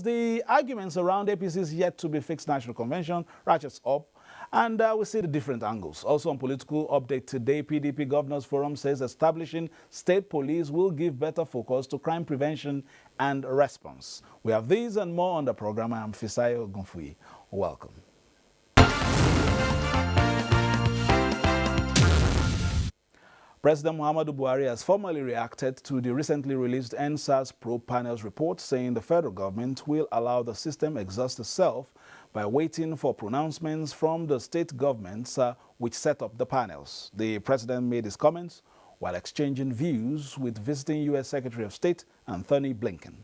The arguments around APC's yet to be fixed national convention ratchets up, and we see the different angles. Also on political update today, PDP Governors Forum says establishing state police will give better focus to crime prevention and response. We have these and more on the program. I am Fisayo Gunfui. Welcome. President Muhammadu Buhari has formally reacted to the recently released NSAS probe panel's report, saying the federal government will allow the system exhaust itself by waiting for pronouncements from the state governments which set up the panels. The president made his comments while exchanging views with visiting U.S. Secretary of State Anthony Blinken.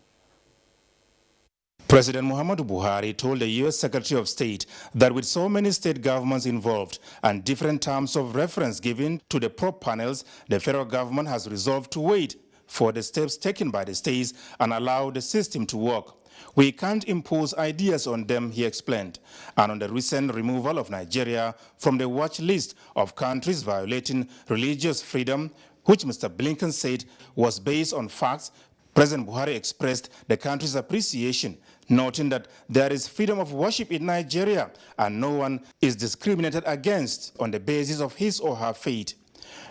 President Muhammadu Buhari told the U.S. Secretary of State that with so many state governments involved and different terms of reference given to the probe panels, the federal government has resolved to wait for the steps taken by the states and allow the system to work. We can't impose ideas on them, he explained. And on the recent removal of Nigeria from the watch list of countries violating religious freedom, which Mr. Blinken said was based on facts, President Buhari expressed the country's appreciation, noting that there is freedom of worship in Nigeria and no one is discriminated against on the basis of his or her faith.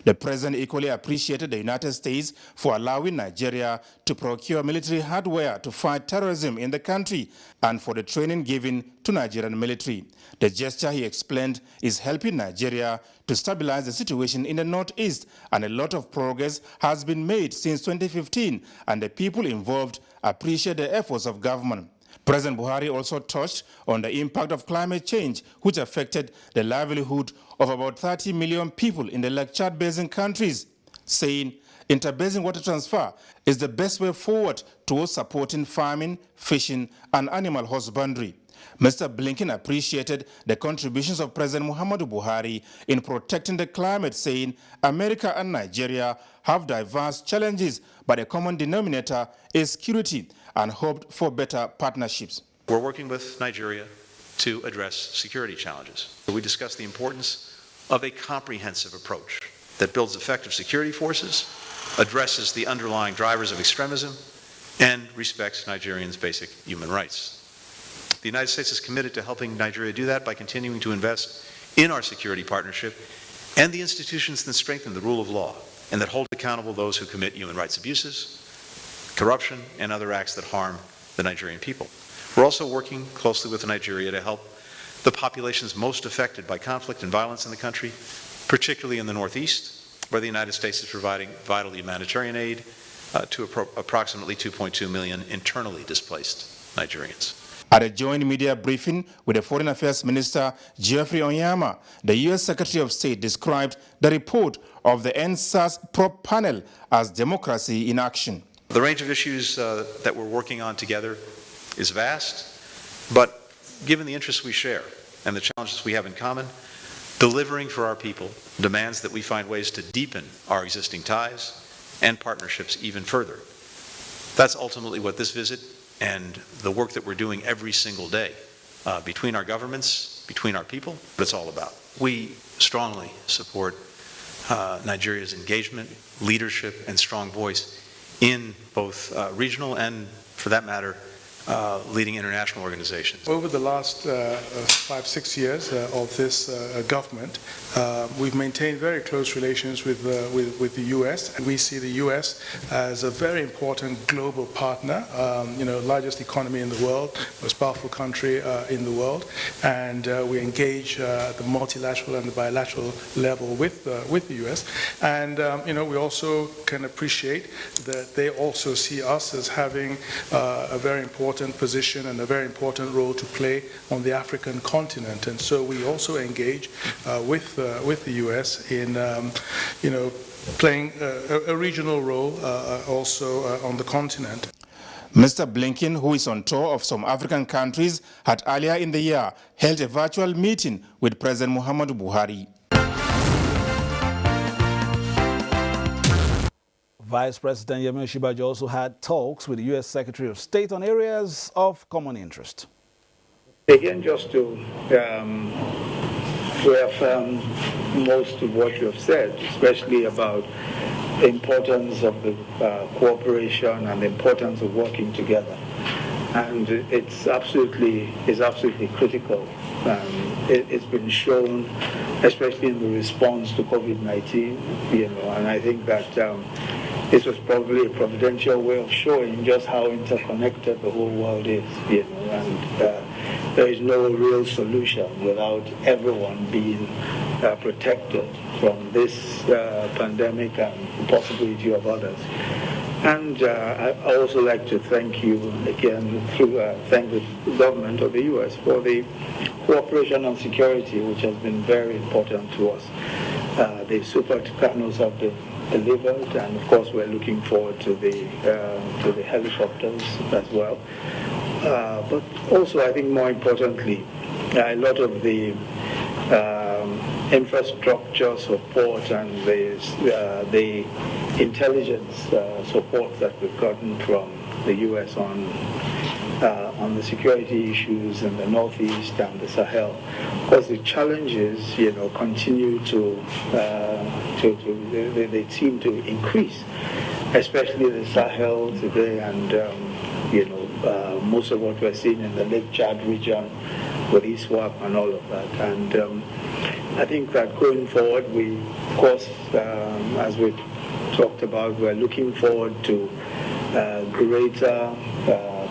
The president equally appreciated the United States for allowing Nigeria to procure military hardware to fight terrorism in the country and for the training given to Nigerian military. The gesture, he explained, is helping Nigeria to stabilize the situation in the northeast, and a lot of progress has been made since 2015, and the people involved appreciate the efforts of government. President Buhari also touched on the impact of climate change, which affected the livelihood of about 30 million people in the Lake Chad Basin countries, saying interbasin water transfer is the best way forward towards supporting farming, fishing, and animal husbandry. Mr. Blinken appreciated the contributions of President Muhammadu Buhari in protecting the climate, saying America and Nigeria have diverse challenges, but a common denominator is security, and hoped for better partnerships. We're working with Nigeria to address security challenges. We discussed the importance of a comprehensive approach that builds effective security forces, addresses the underlying drivers of extremism, and respects Nigerians' basic human rights. The United States is committed to helping Nigeria do that by continuing to invest in our security partnership and the institutions that strengthen the rule of law and that hold accountable those who commit human rights abuses, corruption, and other acts that harm the Nigerian people. We're also working closely with Nigeria to help the populations most affected by conflict and violence in the country, particularly in the Northeast, where the United States is providing vital humanitarian aid to approximately 2.2 million internally displaced Nigerians. At a joint media briefing with the Foreign Affairs Minister Geoffrey Onyema, the U.S. Secretary of State described the report of the NSAS probe panel as democracy in action. The range of issues that we're working on together is vast, but given the interests we share and the challenges we have in common, delivering for our people demands that we find ways to deepen our existing ties and partnerships even further. That's ultimately what this visit and the work that we're doing every single day between our governments, between our people, it's all about. We strongly support Nigeria's engagement, leadership, and strong voice in both regional and, for that matter, leading international organizations. Over the last 5-6 years of this government, we've maintained very close relations with the U.S. and we see the U.S. as a very important global partner, largest economy in the world, most powerful country in the world, and we engage at the multilateral and the bilateral level with the U.S. And we also can appreciate that they also see us as having a very important position and a very important role to play on the African continent, and so we also engage with the U.S. in playing a regional role also on the continent. Mr. Blinken, who is on tour of some African countries, had earlier in the year held a virtual meeting with President Muhammadu Buhari. Vice President Yemi Osinbajo also had talks with the U.S. Secretary of State on areas of common interest. Again, just to reaffirm most of what you have said, especially about the importance of the cooperation and the importance of working together. and it's absolutely critical. It's been shown, especially in the response to COVID-19, and I think that this was probably a providential way of showing just how interconnected the whole world is, and there is no real solution without everyone being protected from this pandemic and the possibility of others. And I also like to thank you again, thank the government of the U.S. for the cooperation on security, which has been very important to us. The Super Tucanos have been delivered, and of course we're looking forward to the helicopters as well. But also, I think more importantly, a lot of the infrastructure support and the intelligence support that we've gotten from the U.S. on the security issues in the Northeast and the Sahel. Because the challenges, continue they seem to increase, especially the Sahel today, and most of what we're seeing in the Lake Chad region with ISWAP and all of that. And I think that going forward, we, of course, as we talked about, we're looking forward to greater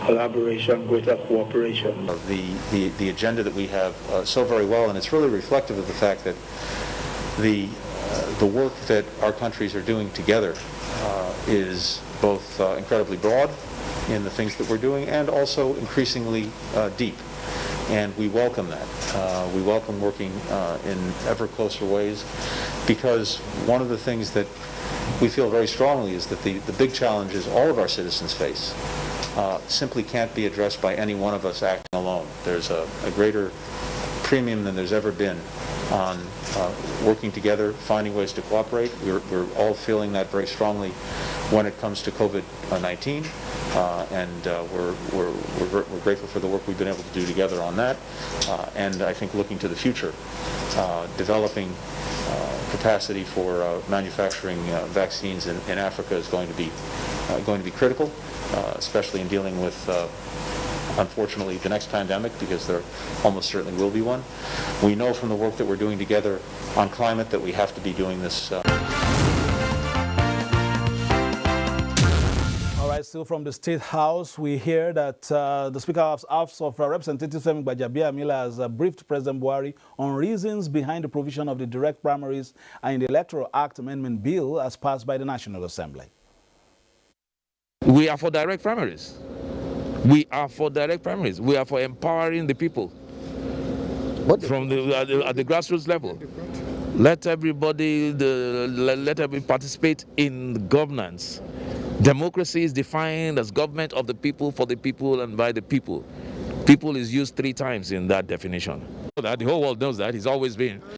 collaboration, greater cooperation. The agenda that we have so very well, and it's really reflective of the fact that the work that our countries are doing together is both incredibly broad in the things that we're doing and also increasingly deep. And we welcome that. We welcome working in ever closer ways, because one of the things that we feel very strongly is that the big challenges all of our citizens face simply can't be addressed by any one of us acting alone. There's a greater premium than there's ever been on working together, finding ways to cooperate. We're all feeling that very strongly when it comes to COVID-19, and we're grateful for the work we've been able to do together on that. And I think looking to the future, developing capacity for manufacturing vaccines in Africa is going to be critical, especially in dealing with, unfortunately, the next pandemic, because there almost certainly will be one. We know from the work that we're doing together on climate that we have to be doing this. Still from the State House, we hear that the Speaker of House of Representatives, Femi Gbajabiamila, has briefed President Buhari on reasons behind the provision of the direct primaries and the Electoral Act Amendment Bill as passed by the National Assembly. We are for direct primaries. We are for direct primaries. We are for empowering the people from at the grassroots level. Let everybody participate in governance. Democracy is defined as government of the people, for the people, and by the people. People is used 3 times in that definition. The whole world knows that. It's always been.